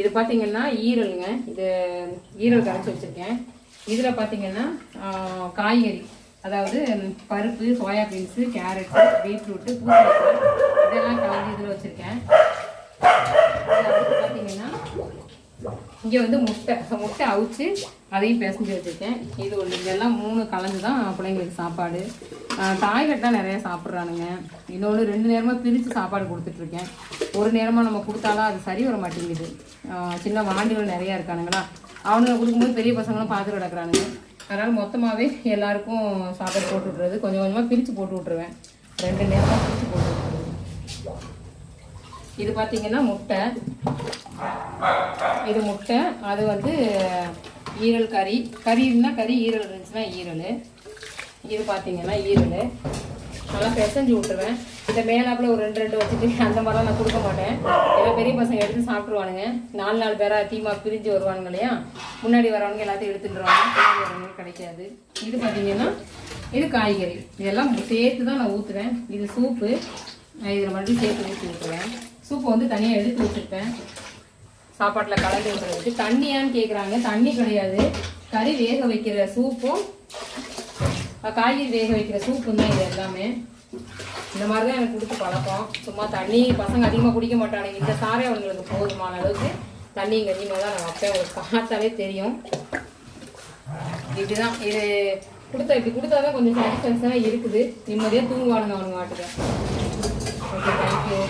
இது பார்த்தீங்கன்னா ஈரலுங்க. இது ஈரல் கரைச்சி வச்சுருக்கேன். இதில் பார்த்தீங்கன்னா காய்கறி, அதாவது பருப்பு, சோயா பீன்ஸு, கேரட்டு, பீட்ரூட்டு, பூசணிக்காய் இதெல்லாம் கலந்து இதில் வச்சுருக்கேன். அடுத்து பார்த்தீங்கன்னா இங்கே வந்து முட்டை அவிச்சு அதையும் பிசைஞ்சு வச்சுருக்கேன். இது ஒன்று. இதெல்லாம் 3 கலந்து தான் பிள்ளைங்களுக்கு சாப்பாடு. டாய்லெட் தான் நிறையா சாப்பிட்றானுங்க. இன்னொன்று 2 நேரமாக பிரித்து சாப்பாடு கொடுத்துட்ருக்கேன். ஒரு நேரமாக நம்ம கொடுத்தாலும் அது சரி வர மாட்டேங்குது. சின்ன வாண்டிகள் நிறையா இருக்கானுங்களா, அவனுங்க கொடுக்கும்போது பெரிய பசங்களும் பார்த்துட்டு கிடக்குறானுங்க. அதனால் மொத்தமாகவே எல்லாருக்கும் சாப்பாடு போட்டு விட்றது. கொஞ்சம் கொஞ்சமாக பிரித்து போட்டு விட்ருவேன். 2 நேரமாக பிரித்து போட்டு விட்ருவேன். இது பார்த்தீங்கன்னா முட்டை. இது முட்டை. அது வந்து ஈரல் கறின்னா கறி, ஈரல் இருந்துச்சுன்னா ஈரல். இது பார்த்தீங்கன்னா ஈரல் நல்லா பிசைஞ்சு விட்டுருவேன். இந்த மேலாப்பில் ஒரு 2 வச்சுட்டு அந்த மாதிரிலாம் நான் கொடுக்க மாட்டேன். ஏன்னா பெரிய பசங்க எடுத்து சாப்பிட்ருவானுங்க. 4 பேராக டீமாக பிரிஞ்சு வருவானுங்க இல்லையா, முன்னாடி வரவனுங்க எல்லாத்தையும் எடுத்துட்டுருவாங்க. பின்னாடி வரவங்களுக்கு கிடைக்காது. இது பார்த்தீங்கன்னா இது காய்கறி. இதெல்லாம் சேர்த்து தான் நான் ஊற்றுவேன். இது சூப்பு. இதில் மட்டும் சேர்த்து ஊற்றி விட்டுருவேன். சூப்பை வந்து தனியாக எடுத்து வச்சுருப்பேன் சாப்பாட்டில் கலந்து விட்டுறதுக்கு. தண்ணியான்னு கேட்குறாங்க. தண்ணி கிடையாது. கறி வேக வைக்கிற சூப்பும் காய்கறி வேக வைக்கிற சூப்பும் தான் இது எல்லாமே. இந்த மாதிரி தான் எனக்கு கொடுத்து பழக்கம். சும்மா தண்ணி பசங்க அதிகமாக குடிக்க மாட்டானுங்க. இந்த சாரே அவங்களுக்கு போதுமான அளவுக்கு தண்ணியும் கஞ்சிமாக தான் நான் வைப்பேன். உங்களுக்கு பார்த்தாலே தெரியும். இப்படி தான் இது இப்படி கொடுத்தா தான் கொஞ்சம் சாட்டிஸ்ஃபேக்ஷனாக இருக்குது. நிம்மதியாக தூங்குவானுங்க அவனுங்க வாட்டுக்கு. Okay, thank you.